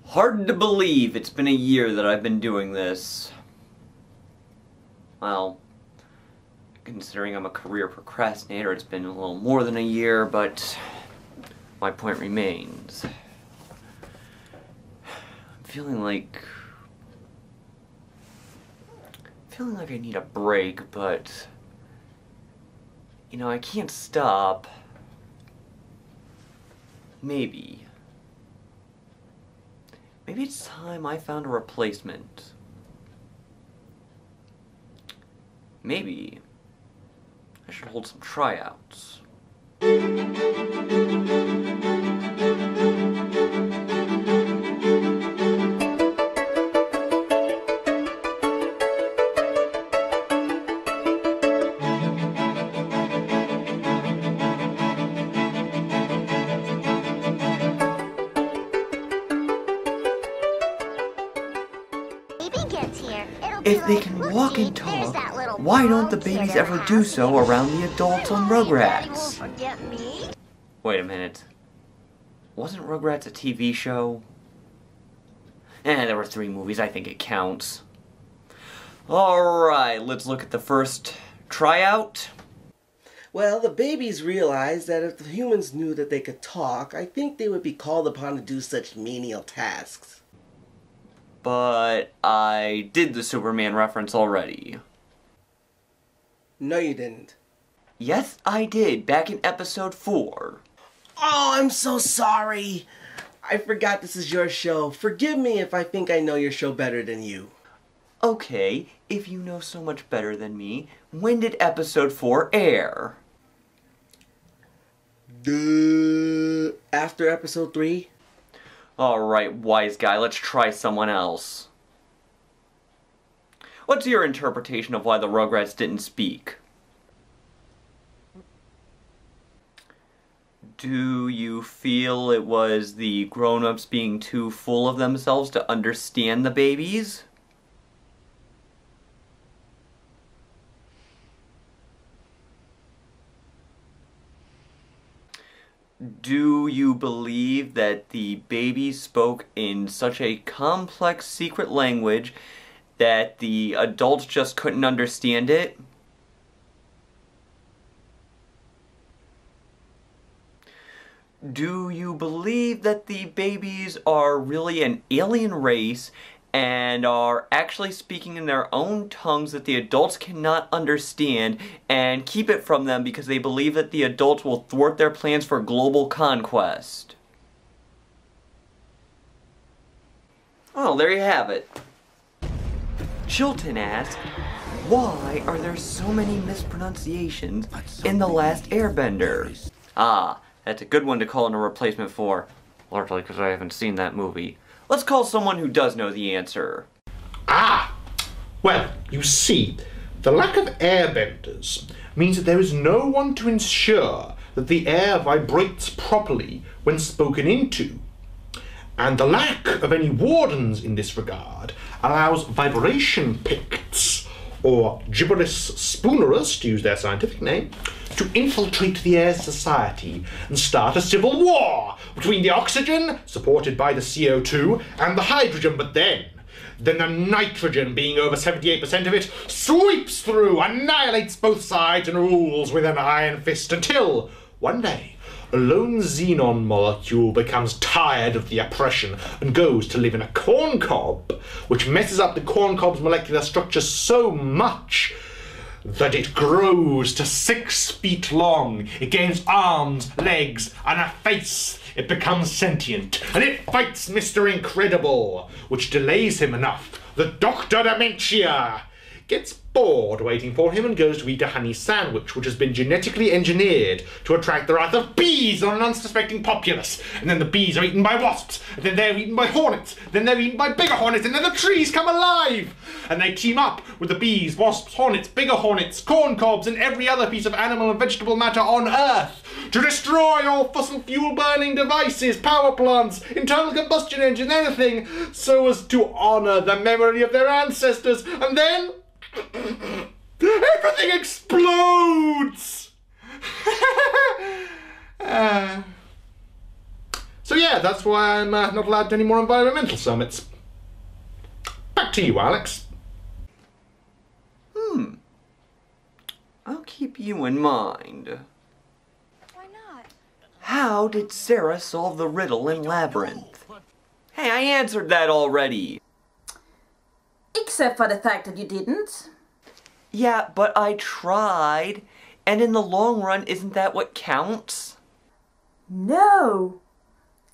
Hard to believe it's been a year that I've been doing this. Well, considering I'm a career procrastinator, it's been a little more than a year, but my point remains. I'm feeling like I need a break, but you know, I can't stop. Maybe it's time I found a replacement. Maybe I should hold some tryouts. If they can walk and talk, why don't the babies ever do so around the adults on Rugrats? Wait a minute. Wasn't Rugrats a TV show? There were 3 movies, I think it counts. Alright, let's look at the first tryout. Well, the babies realized that if the humans knew that they could talk, I think they would be called upon to do such menial tasks. But I did the Superman reference already. No, you didn't. Yes, I did, back in episode 4. Oh, I'm so sorry. I forgot this is your show. Forgive me if I think I know your show better than you. Okay, if you know so much better than me, when did episode 4 air? After episode 3? Alright, wise guy, let's try someone else. What's your interpretation of why the Rugrats didn't speak? Do you feel it was the grown-ups being too full of themselves to understand the babies? Do you believe that the babies spoke in such a complex secret language that the adults just couldn't understand it? Do you believe that the babies are really an alien race and are actually speaking in their own tongues that the adults cannot understand and keep it from them because they believe that the adults will thwart their plans for global conquest? Oh, there you have it. Chilton asked, why are there so many mispronunciations in The Last Airbender? Ah, that's a good one to call in a replacement for, largely because I haven't seen that movie. Let's call someone who does know the answer. Ah! Well, you see, the lack of airbenders means that there is no one to ensure that the air vibrates properly when spoken into. And the lack of any wardens in this regard allows vibration picts, or gibberish spoonerers, to use their scientific name, to infiltrate the air society and start a civil war between the oxygen, supported by the CO2, and the hydrogen, but then the nitrogen, being over 78% of it, sweeps through, annihilates both sides, and rules with an iron fist until, one day, a lone xenon molecule becomes tired of the oppression and goes to live in a corn cob, which messes up the corn cob's molecular structure so much that it grows to 6 feet long. It gains arms, legs, and a face. It becomes sentient, and it fights Mr. Incredible, which delays him enough that Dr. Dementia gets bored waiting for him and goes to eat a honey sandwich, which has been genetically engineered to attract the wrath of bees on an unsuspecting populace. And then the bees are eaten by wasps, and then they're eaten by hornets, then they're eaten by bigger hornets, and then the trees come alive! And they team up with the bees, wasps, hornets, bigger hornets, corn cobs, and every other piece of animal and vegetable matter on Earth to destroy all fossil fuel burning devices, power plants, internal combustion engines, anything, so as to honour the memory of their ancestors. And then everything explodes! So yeah, that's why I'm not allowed to any more environmental summits. Back to you, Alex. I'll keep you in mind. Why not? How did Sarah solve the riddle in Labyrinth? Hey, I answered that already. Except for the fact that you didn't. Yeah, but I tried. And in the long run, isn't that what counts? No.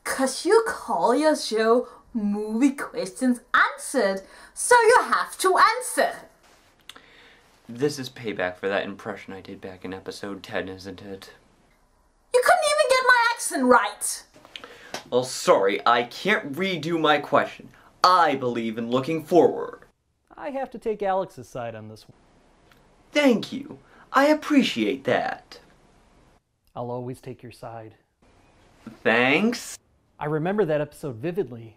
'Cause you call your show Movie Questions Answered, so you have to answer. This is payback for that impression I did back in episode 10, isn't it? You couldn't even get my accent right. Well, sorry, I can't redo my question. I believe in looking forward. I have to take Alex's side on this one. Thank you. I appreciate that. I'll always take your side. Thanks. I remember that episode vividly.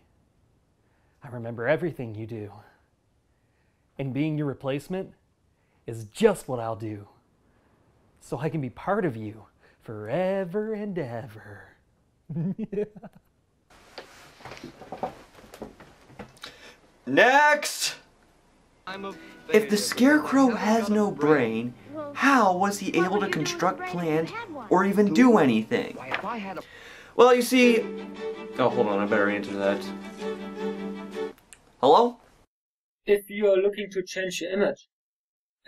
I remember everything you do. And being your replacement is just what I'll do. So I can be part of you forever and ever. Next! If the Scarecrow has no brain, how was he able to construct plans or even do anything? Well, you see... Oh, hold on, I better answer that. Hello? If you are looking to change your image,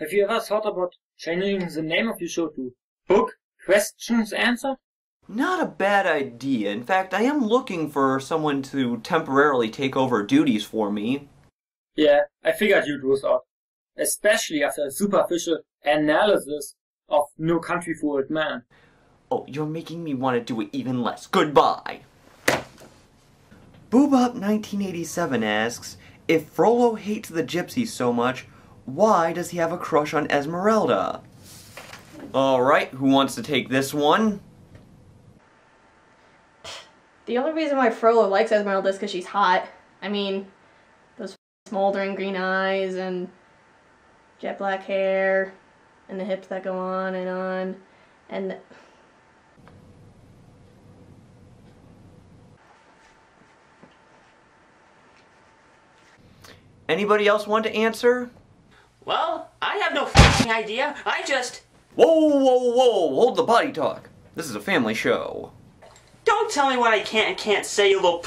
have you ever thought about changing the name of your show to Book Questions Answered? Not a bad idea. In fact, I am looking for someone to temporarily take over duties for me. Yeah, I figured you'd lose out. Especially after a superficial analysis of No Country for Old Men. Oh, you're making me want to do it even less. Goodbye! Boobop1987 asks, if Frollo hates the Gypsy so much, why does he have a crush on Esmeralda? Alright, who wants to take this one? The only reason why Frollo likes Esmeralda is because she's hot. I mean, those smoldering green eyes and jet black hair and the hips that go on and Anybody else want to answer? Well, I have no f***ing idea. I just... Whoa, whoa, whoa, hold the body talk. This is a family show. Don't tell me what I can and can't say, you little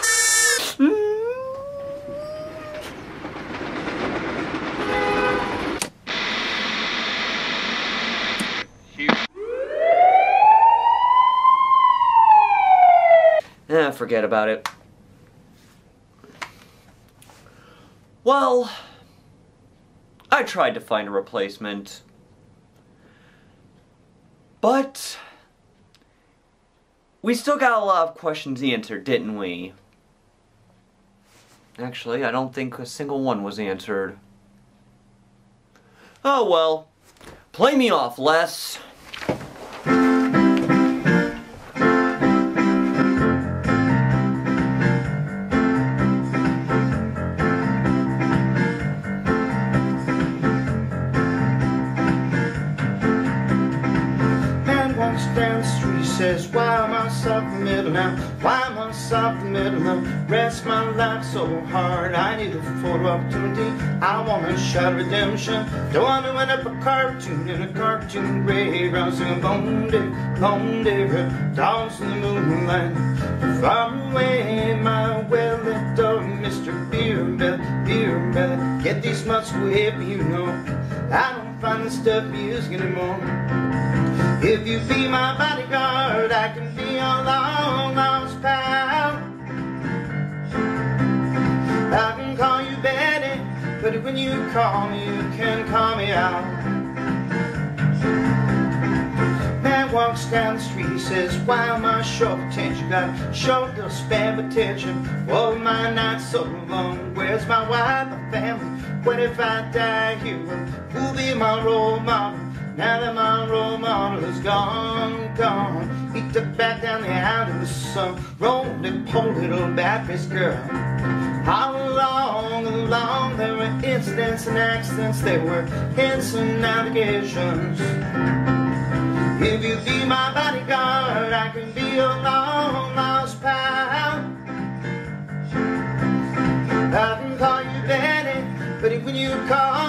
Forget about it. Well, I tried to find a replacement. But we still got a lot of questions answered, didn't we? Actually, I don't think a single one was answered. Oh well. Play me off, Les. Down the street, says, why am I suffering middle now? Why am I suffering middle now? Rest my life so hard, I need a photo opportunity. I want a shot of redemption. Don't want to end up a cartoon in a cartoon graveyard singing Lone Day, dogs in the moonlight. Far away, my well-lit dog, Mr. Beer Belly, get these nuts away, but you know I don't find the stuff music anymore. If you be my bodyguard, I can be your long lost pal. I can call you Betty, but when you call me, you can call me out. Man walks down the street, he says, why am I short of attention? Got a short little span of attention. Oh, my night so long. Where's my wife, my family? What if I die here? Who'll be my role model? Now that my role model is gone, gone. He took back down the alley with some roly-poly little Baptist girl. All along, there were incidents and accidents. There were hints and allegations. If you be my bodyguard, I can be your long lost pal. I can call you Daddy, but when you call